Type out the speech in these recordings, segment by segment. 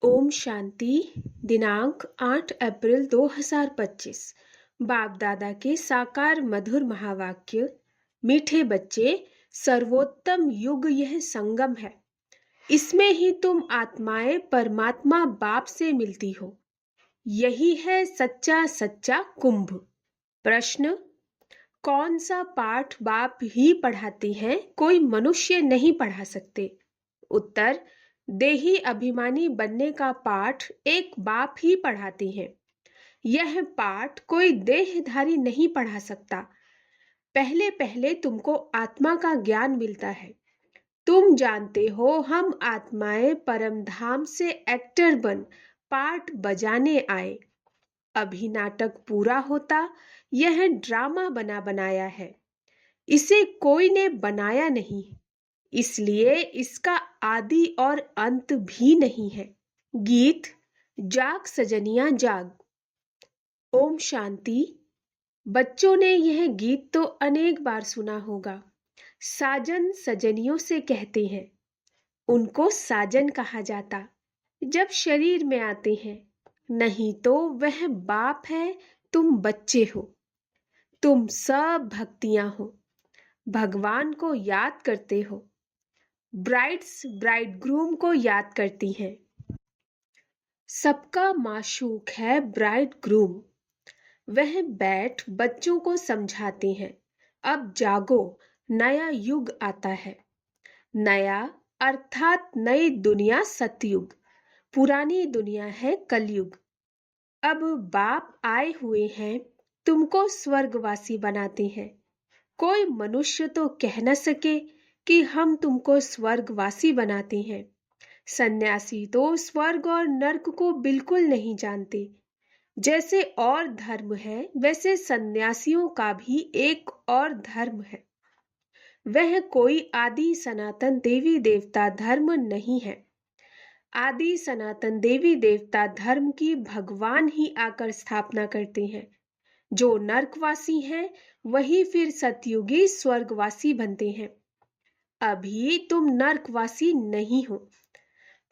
ओम शांति। दिनांक 8 अप्रैल 2025। बाप दादा के साकार मधुर महावाक्य। मीठे बच्चे, सर्वोत्तम युग यह संगम है। इसमें ही तुम आत्माएं परमात्मा बाप से मिलती हो। यही है सच्चा सच्चा कुंभ। प्रश्न: कौन सा पाठ बाप ही पढ़ाते हैं, कोई मनुष्य नहीं पढ़ा सकते? उत्तर: देही अभिमानी बनने का पाठ एक बाप ही पढ़ाते हैं। यह पाठ कोई देहधारी नहीं पढ़ा सकता। पहले पहले तुमको आत्मा का ज्ञान मिलता है। तुम जानते हो हम आत्माएं परम धाम से एक्टर बन पाठ बजाने आए। अभी नाटक पूरा होता, यह ड्रामा बना बनाया है। इसे कोई ने बनाया नहीं, इसलिए इसका आदि और अंत भी नहीं है। गीत: जाग सजनिया जाग। ओम शांति। बच्चों ने यह गीत तो अनेक बार सुना होगा। साजन सजनियों से कहते हैं, उनको साजन कहा जाता जब शरीर में आते हैं, नहीं तो वह बाप है, तुम बच्चे हो। तुम सब भक्तियां हो, भगवान को याद करते हो। ब्राइड्स ब्राइडग्रूम को याद करती हैं। सबका माशूक है ब्राइडग्रूम। वह बैठ बच्चों को समझाते हैं, अब जागो, नया युग आता है। नया अर्थात नई दुनिया सतयुग, पुरानी दुनिया है कलयुग। अब बाप आए हुए हैं, तुमको स्वर्गवासी बनाते हैं। कोई मनुष्य तो कह न सके कि हम तुमको स्वर्गवासी बनाते हैं। सन्यासी तो स्वर्ग और नर्क को बिल्कुल नहीं जानते। जैसे और धर्म है, वैसे सन्यासियों का भी एक और धर्म है। वह कोई आदि सनातन देवी देवता धर्म नहीं है। आदि सनातन देवी देवता धर्म की भगवान ही आकर स्थापना करते हैं। जो नर्कवासी हैं, वही फिर सतयुगी स्वर्गवासी बनते हैं। अभी तुम नर्कवासी नहीं हो,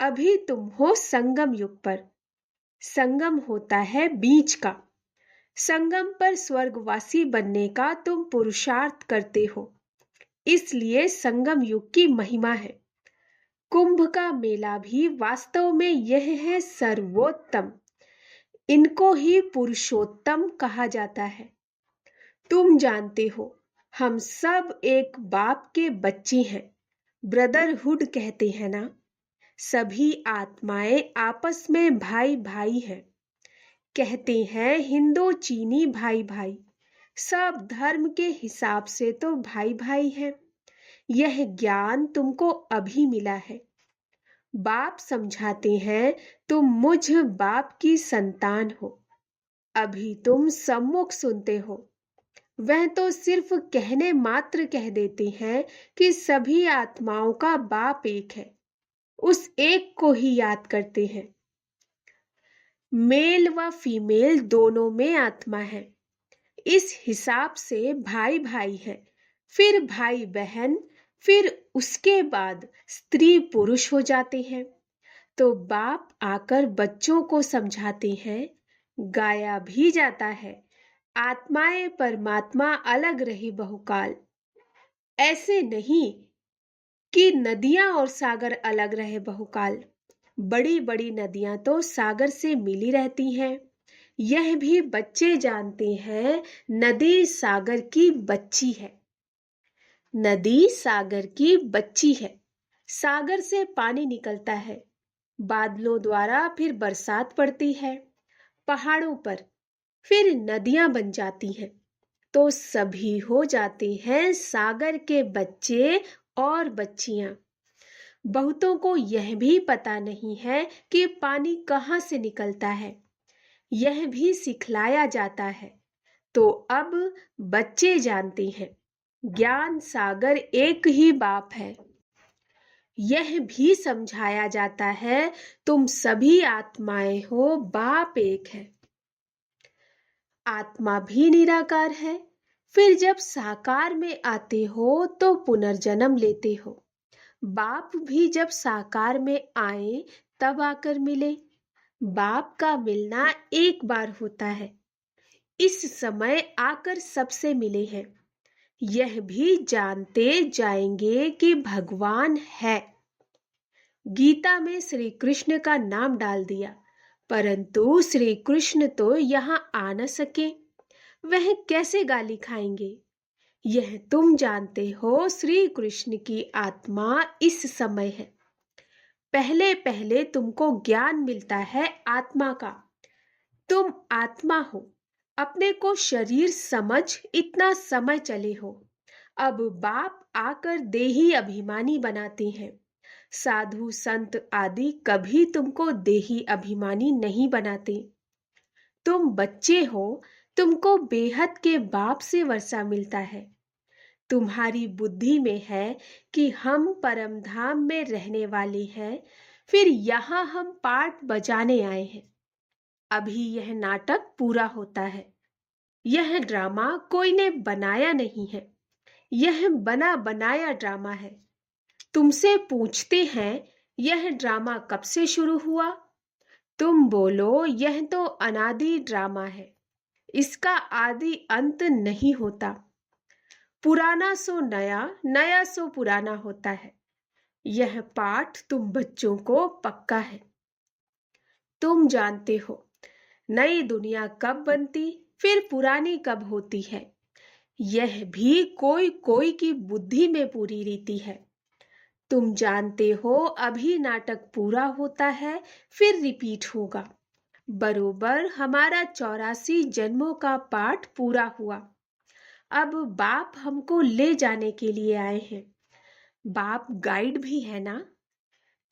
अभी तुम हो संगम युग पर। संगम होता है बीच का। संगम पर स्वर्गवासी बनने का तुम पुरुषार्थ करते हो, इसलिए संगम युग की महिमा है। कुंभ का मेला भी वास्तव में यह है सर्वोत्तम। इनको ही पुरुषोत्तम कहा जाता है। तुम जानते हो हम सब एक बाप के बच्चे हैं। ब्रदरहुड कहते हैं ना। सभी आत्माएं आपस में भाई भाई हैं। कहते हैं हिंदू चीनी भाई भाई। सब धर्म के हिसाब से तो भाई भाई हैं। यह ज्ञान तुमको अभी मिला है। बाप समझाते हैं, तुम मुझ बाप की संतान हो। अभी तुम सम्मुख सुनते हो। वह तो सिर्फ कहने मात्र कह देते हैं कि सभी आत्माओं का बाप एक है। उस एक को ही याद करते हैं। मेल व फीमेल दोनों में आत्मा है। इस हिसाब से भाई भाई है, फिर भाई बहन, फिर उसके बाद स्त्री पुरुष हो जाते हैं। तो बाप आकर बच्चों को समझाते हैं, गाया भी जाता है, आत्माएं परमात्मा अलग रही बहुकाल। ऐसे नहीं कि नदियां और सागर अलग रहे बहुकाल। बड़ी बड़ी नदियां तो सागर से मिली रहती हैं। यह भी बच्चे जानते हैं, नदी सागर की बच्ची है। नदी सागर की बच्ची है। सागर से पानी निकलता है, बादलों द्वारा फिर बरसात पड़ती है, पहाड़ों पर फिर नदियां बन जाती हैं। तो सभी हो जाते हैं सागर के बच्चे और बच्चियां। बहुतों को यह भी पता नहीं है कि पानी कहाँ से निकलता है। यह भी सिखलाया जाता है। तो अब बच्चे जानते हैं, ज्ञान सागर एक ही बाप है। यह भी समझाया जाता है, तुम सभी आत्माएं हो, बाप एक है। आत्मा भी निराकार है। फिर जब साकार में आते हो तो पुनर्जन्म लेते हो। बाप भी जब साकार में आए तब आकर मिले। बाप का मिलना एक बार होता है, इस समय आकर सबसे मिले हैं। यह भी जानते जाएंगे कि भगवान है। गीता में श्री कृष्ण का नाम डाल दिया, परंतु श्री कृष्ण तो यहाँ आ न सके, वह कैसे गाली खाएंगे? यह तुम जानते हो, श्री कृष्ण की आत्मा इस समय है। पहले पहले तुमको ज्ञान मिलता है आत्मा का। तुम आत्मा हो, अपने को शरीर समझ इतना समय चले हो। अब बाप आकर देही अभिमानी बनाते हैं। साधु संत आदि कभी तुमको देही अभिमानी नहीं बनाते। तुम बच्चे हो, तुमको बेहद के बाप से वर्षा मिलता है। तुम्हारी बुद्धि में है कि हम परम धाम में रहने वाले हैं, फिर यहाँ हम पाठ बजाने आए हैं। अभी यह नाटक पूरा होता है। यह ड्रामा कोई ने बनाया नहीं है, यह बना बनाया ड्रामा है। तुमसे पूछते हैं यह ड्रामा कब से शुरू हुआ? तुम बोलो यह तो अनादि ड्रामा है, इसका आदि अंत नहीं होता। पुराना सो नया, नया सो पुराना होता है। यह पाठ तुम बच्चों को पक्का है। तुम जानते हो नई दुनिया कब बनती, फिर पुरानी कब होती है। यह भी कोई कोई की बुद्धि में पूरी रीति है। तुम जानते हो अभी नाटक पूरा होता है, फिर रिपीट होगा। बरोबर हमारा 84 जन्मों का पाठ पूरा हुआ। अब बाप हमको ले जाने के लिए आए हैं। बाप गाइड भी है ना?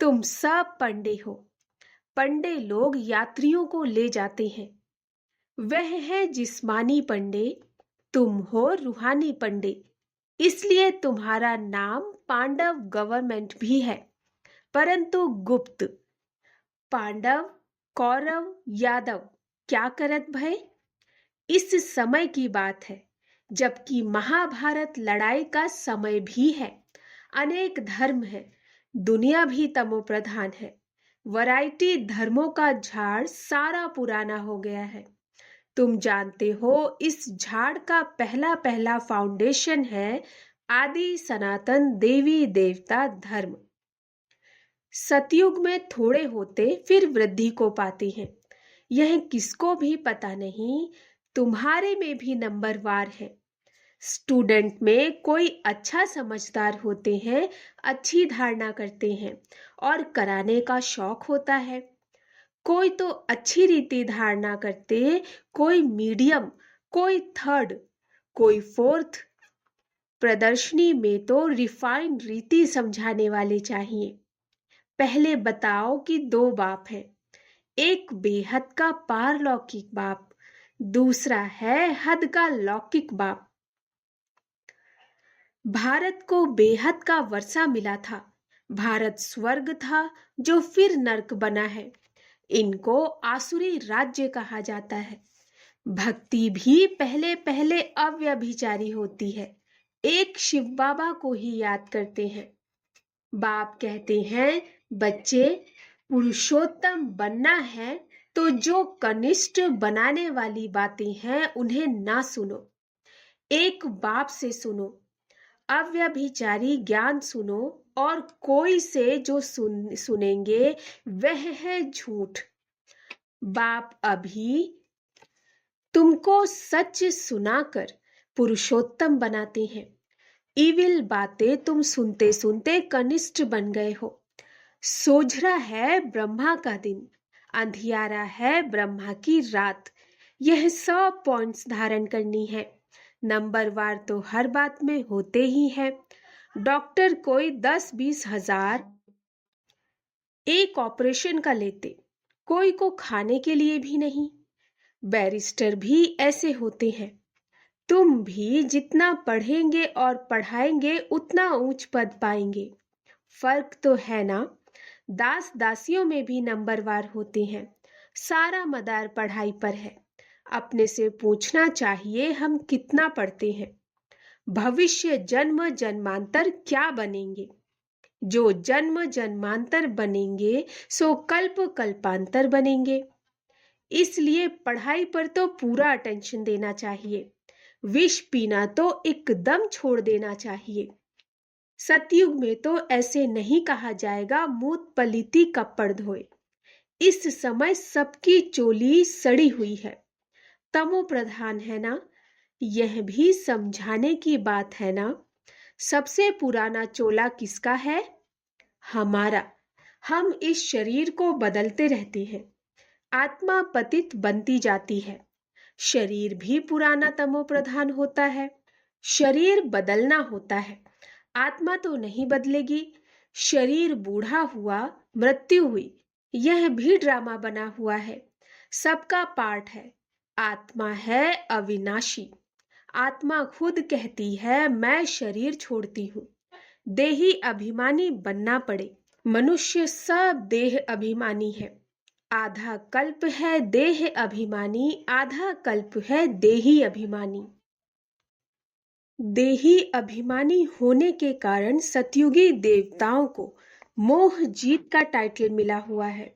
तुम सब पंडे हो। पंडे लोग यात्रियों को ले जाते हैं। वह है जिस्मानी पंडे, तुम हो रूहानी पंडे। इसलिए तुम्हारा नाम पांडव गवर्नमेंट भी है, परंतु गुप्त। पांडव, कौरव, यादव क्या करत भय? इस समय की बात है, जबकि महाभारत लड़ाई का समय भी है। अनेक धर्म है, दुनिया भी तमो प्रधान है। वैरायटी धर्मों का झाड़ सारा पुराना हो गया है। तुम जानते हो इस झाड़ का पहला पहला फाउंडेशन है आदि सनातन देवी देवता धर्म। सतयुग में थोड़े होते फिर वृद्धि को पाते हैं। यह किसको भी पता नहीं। तुम्हारे में भी नंबरवार है। स्टूडेंट में कोई अच्छा समझदार होते हैं, अच्छी धारणा करते हैं और कराने का शौक होता है। कोई तो अच्छी रीति धारणा करते, कोई मीडियम, कोई थर्ड, कोई फोर्थ। प्रदर्शनी में तो रिफाइंड रीति समझाने वाले चाहिए। पहले बताओ कि दो बाप हैं, एक बेहद का पारलौकिक बाप, दूसरा है हद का लौकिक बाप। भारत को बेहद का वर्षा मिला था। भारत स्वर्ग था जो फिर नर्क बना है। इनको आसुरी राज्य कहा जाता है। भक्ति भी पहले पहले अव्यभिचारी होती है। एक शिव बाबा को ही याद करते हैं। बाप कहते हैं, बच्चे पुरुषोत्तम बनना है तो जो कनिष्ठ बनाने वाली बातें हैं उन्हें ना सुनो, एक बाप से सुनो। अव्यभिचारी ज्ञान सुनो, और कोई से जो सुनेंगे वह है झूठ। बाप अभी तुमको सच सुनाकर पुरुषोत्तम बनाते हैं। इविल बातें तुम सुनते सुनते कनिष्ठ बन गए हो। सोझरा है ब्रह्मा का दिन, अंधियारा है ब्रह्मा की रात। यह सब पॉइंट्स धारण करनी है। नंबरवार तो हर बात में होते ही है। डॉक्टर कोई 10-20 हजार एक ऑपरेशन का लेते, कोई को खाने के लिए भी नहीं। बैरिस्टर भी ऐसे होते हैं। तुम भी जितना पढ़ेंगे और पढ़ाएंगे उतना ऊंच पद पाएंगे। फर्क तो है ना? दास दासियों में भी नंबरवार होते हैं। सारा मदार पढ़ाई पर है। अपने से पूछना चाहिए हम कितना पढ़ते हैं। भविष्य जन्म जन्मांतर क्या बनेंगे? जो जन्म जन्मांतर बनेंगे सो कल्प कल्पांतर बनेंगे। इसलिए पढ़ाई पर तो पूरा अटेंशन देना चाहिए, विष पीना तो एकदम छोड़ देना चाहिए। सतयुग में तो ऐसे नहीं कहा जाएगा मूत पलीती कपड़ धोए। इस समय सबकी चोली सड़ी हुई है, तमो प्रधान है ना। यह भी समझाने की बात है ना। सबसे पुराना चोला किसका है? हमारा। हम इस शरीर को बदलते रहते हैं, आत्मा पतित बनती जाती है। शरीर भी पुराना तमो प्रधान होता है। शरीर बदलना होता है, आत्मा तो नहीं बदलेगी। शरीर बूढ़ा हुआ, मृत्यु हुई, यह भी ड्रामा बना हुआ है, सबका पार्ट है। आत्मा है अविनाशी। आत्मा खुद कहती है मैं शरीर छोड़ती हूँ। देही अभिमानी बनना पड़े। मनुष्य सब देह अभिमानी है। आधा कल्प है देह अभिमानी, आधा कल्प है देही अभिमानी। देही अभिमानी होने के कारण सतयुगी देवताओं को मोह जीत का टाइटल मिला हुआ है,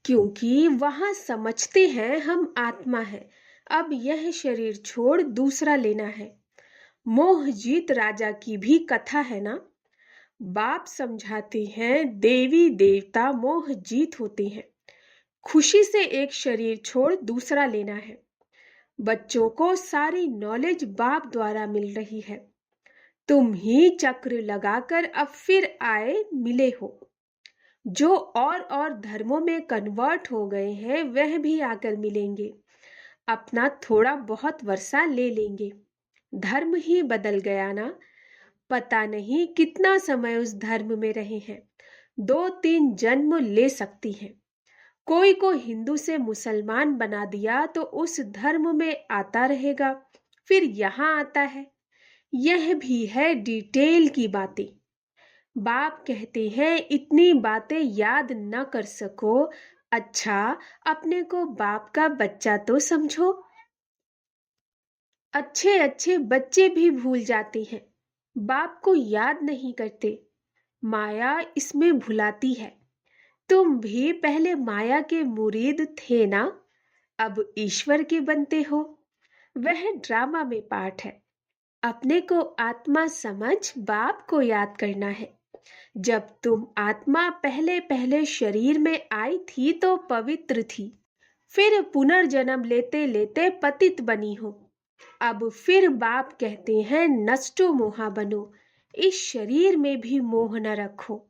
क्योंकि वहां समझते हैं हम आत्मा है, अब यह शरीर छोड़ दूसरा लेना है। मोह जीत राजा की भी कथा है ना। बाप समझाते हैं देवी देवता मोह जीत होते हैं, खुशी से एक शरीर छोड़ दूसरा लेना है। बच्चों को सारी नॉलेज बाप द्वारा मिल रही है। तुम ही चक्र लगाकर अब फिर आए मिले हो। जो और धर्मों में कन्वर्ट हो गए हैं वह भी आकर मिलेंगे, अपना थोड़ा बहुत वर्षा ले लेंगे। धर्म ही बदल गया ना। पता नहीं कितना समय उस धर्म में रहे हैं, 2-3 जन्म ले सकती हैं। कोई को हिंदू से मुसलमान बना दिया तो उस धर्म में आता रहेगा, फिर यहाँ आता है। यह भी है डिटेल की बातें। बाप कहते हैं इतनी बातें याद न कर सको, अच्छा अपने को बाप का बच्चा तो समझो। अच्छे अच्छे बच्चे भी भूल जाते हैं, बाप को याद नहीं करते। माया इसमें भुलाती है। तुम भी पहले माया के मुरीद थे ना, अब ईश्वर के बनते हो। वह ड्रामा में पार्ट है। अपने को आत्मा समझ बाप को याद करना है। जब तुम आत्मा पहले पहले शरीर में आई थी तो पवित्र थी, फिर पुनर्जन्म लेते लेते पतित बनी हो। अब फिर बाप कहते हैं नष्टो मोहा बनो, इस शरीर में भी मोह न रखो।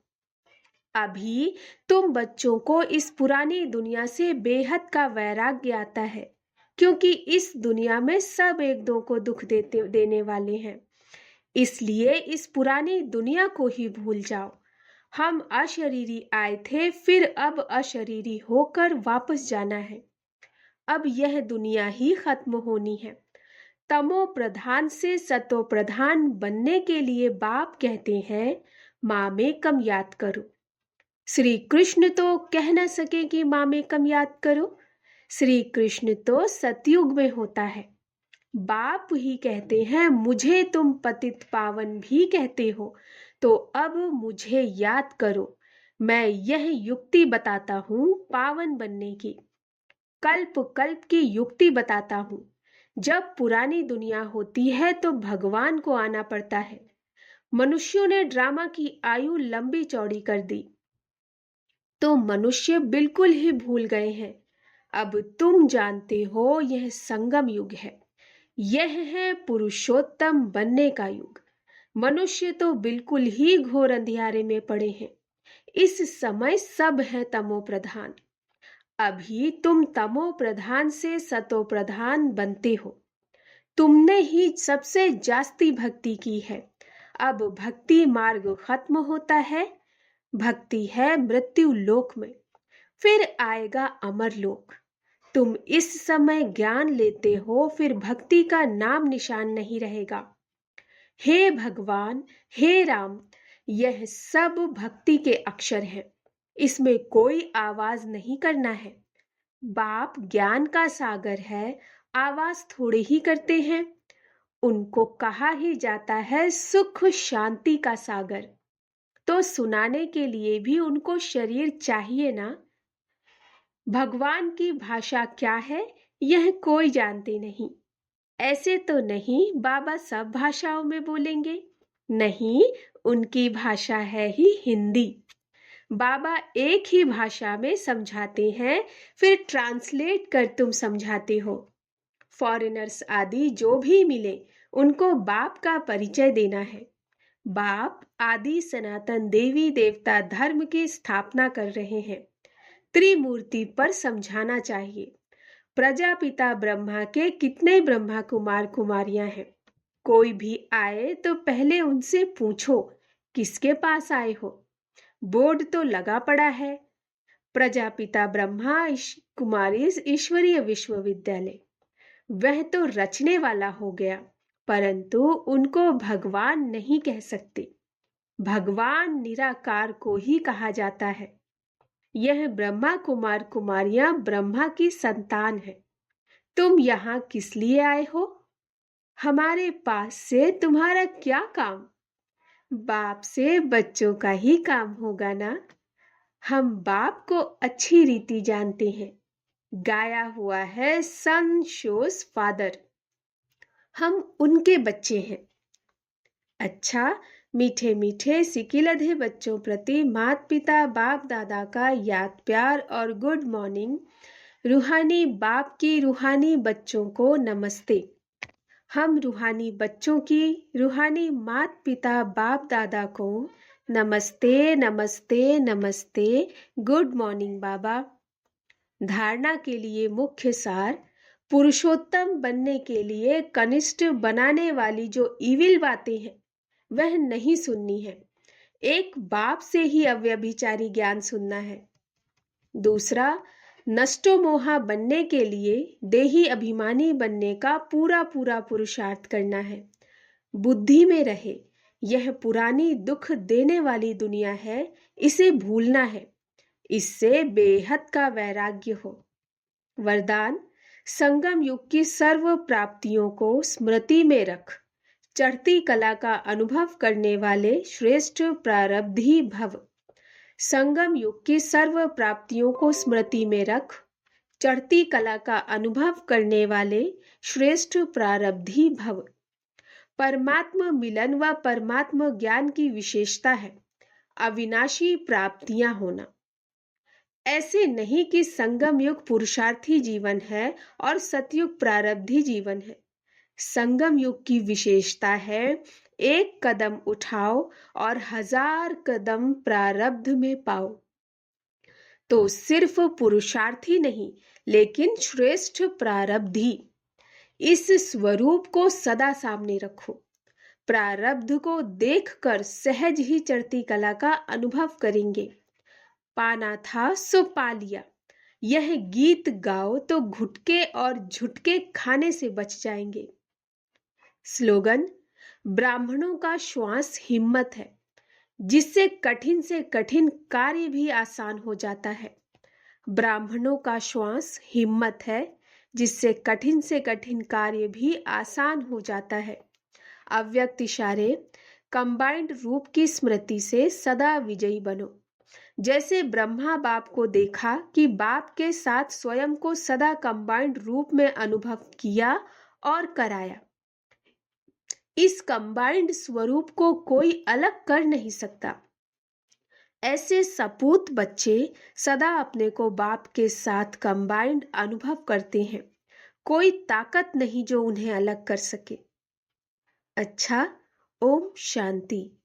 अभी तुम बच्चों को इस पुरानी दुनिया से बेहद का वैराग्य आता है, क्योंकि इस दुनिया में सब एक दो को दुख देने वाले हैं। इसलिए इस पुरानी दुनिया को ही भूल जाओ। हम अशरीरी आए थे, फिर अब अशरीरी होकर वापस जाना है। अब यह दुनिया ही खत्म होनी है। तमो प्रधान से सतो प्रधान बनने के लिए बाप कहते हैं माँ में कम याद करो। श्री कृष्ण तो कह न सके कि माँ में कम याद करो। श्री कृष्ण तो सतयुग में होता है। बाप ही कहते हैं मुझे तुम पतित पावन भी कहते हो, तो अब मुझे याद करो। मैं यह युक्ति बताता हूँ पावन बनने की, कल्प कल्प की युक्ति बताता हूँ। जब पुरानी दुनिया होती है तो भगवान को आना पड़ता है। मनुष्यों ने ड्रामा की आयु लंबी चौड़ी कर दी तो मनुष्य बिल्कुल ही भूल गए हैं। अब तुम जानते हो यह संगम युग है, यह है पुरुषोत्तम बनने का युग। मनुष्य तो बिल्कुल ही घोर अंधियारे में पड़े हैं। इस समय सब है तमो प्रधान। अभी तुम तमो प्रधान से सतो प्रधान बनते हो। तुमने ही सबसे जास्ती भक्ति की है। अब भक्ति मार्ग खत्म होता है। भक्ति है मृत्यु लोक में, फिर आएगा अमर लोक। तुम इस समय ज्ञान लेते हो, फिर भक्ति का नाम निशान नहीं रहेगा। हे भगवान, हे राम, यह सब भक्ति के अक्षर हैं, इसमें कोई आवाज नहीं करना है। बाप ज्ञान का सागर है, आवाज थोड़े ही करते हैं। उनको कहा ही जाता है सुख शांति का सागर। तो सुनाने के लिए भी उनको शरीर चाहिए ना। भगवान की भाषा क्या है यह कोई जानते नहीं। ऐसे तो नहीं बाबा सब भाषाओं में बोलेंगे, नहीं, उनकी भाषा है ही हिंदी। बाबा एक ही भाषा में समझाते हैं, फिर ट्रांसलेट कर तुम समझाते हो। फॉरेनर्स आदि जो भी मिले उनको बाप का परिचय देना है। बाप आदि सनातन देवी देवता धर्म की स्थापना कर रहे हैं। त्रिमूर्ति पर समझाना चाहिए। प्रजापिता ब्रह्मा के कितने ब्रह्मा कुमार कुमारियां हैं। कोई भी आए तो पहले उनसे पूछो किसके पास आए हो। बोर्ड तो लगा पड़ा है, प्रजापिता ब्रह्मा कुमारी ईश्वरीय विश्वविद्यालय। वह तो रचने वाला हो गया, परंतु उनको भगवान नहीं कह सकते। भगवान निराकार को ही कहा जाता है। यह ब्रह्मा कुमार कुमारियां ब्रह्मा की संतान है। तुम यहाँ किस लिए आए हो? हमारे पास से तुम्हारा क्या काम? बाप से बच्चों का ही काम होगा ना। हम बाप को अच्छी रीति जानते हैं। गाया हुआ है सन शोज फादर। हम उनके बच्चे हैं। अच्छा, मीठे मीठे सिकिलधे बच्चों प्रति माता पिता बाप दादा का याद प्यार और गुड मॉर्निंग। रूहानी बाप की रूहानी बच्चों को नमस्ते। हम रूहानी बच्चों की रूहानी माता पिता बाप दादा को नमस्ते नमस्ते नमस्ते, गुड मॉर्निंग बाबा। धारणा के लिए मुख्य सार, पुरुषोत्तम बनने के लिए कनिष्ठ बनाने वाली जो इविल बातें हैं वह नहीं सुननी है। एक बाप से ही अव्यभिचारी ज्ञान सुनना है। दूसरा, नष्टो मोहा बनने के लिए देही अभिमानी बनने का पूरा पूरा पुरुषार्थ करना है। बुद्धि में रहे यह पुरानी दुख देने वाली दुनिया है, इसे भूलना है। इससे बेहद का वैराग्य हो। वरदान, संगम युग की सर्व प्राप्तियों को स्मृति में रख। चढ़ती कला का अनुभव करने वाले श्रेष्ठ प्रारब्धी भव। संगम युग की सर्व प्राप्तियों को स्मृति में रख। चढ़ती कला का अनुभव करने वाले श्रेष्ठ प्रारब्धी भव। परमात्मा मिलन व परमात्मा ज्ञान की विशेषता है अविनाशी प्राप्तियां होना। ऐसे नहीं कि संगम युग पुरुषार्थी जीवन है और सतयुग प्रारब्धी जीवन है। संगम युग की विशेषता है एक कदम उठाओ और 1000 कदम प्रारब्ध में पाओ। तो सिर्फ पुरुषार्थी नहीं लेकिन श्रेष्ठ प्रारब्धी। इस स्वरूप को सदा सामने रखो। प्रारब्ध को देखकर सहज ही चढ़ती कला का अनुभव करेंगे। पाना था सो पा लिया, यह गीत गाओ तो घुटके और झुटके खाने से बच जाएंगे। स्लोगन, ब्राह्मणों का श्वास हिम्मत है, जिससे कठिन से कठिन कार्य भी आसान हो जाता है। ब्राह्मणों का श्वास हिम्मत है, जिससे कठिन से कठिन कार्य भी आसान हो जाता है। अव्यक्त इशारे, कंबाइंड रूप की स्मृति से सदा विजयी बनो। जैसे ब्रह्मा बाप को देखा कि बाप के साथ स्वयं को सदा कंबाइंड रूप में अनुभव किया और कराया। इस कंबाइंड स्वरूप को कोई अलग कर नहीं सकता। ऐसे सपूत बच्चे सदा अपने को बाप के साथ कंबाइंड अनुभव करते हैं। कोई ताकत नहीं जो उन्हें अलग कर सके। अच्छा, ओम शांति।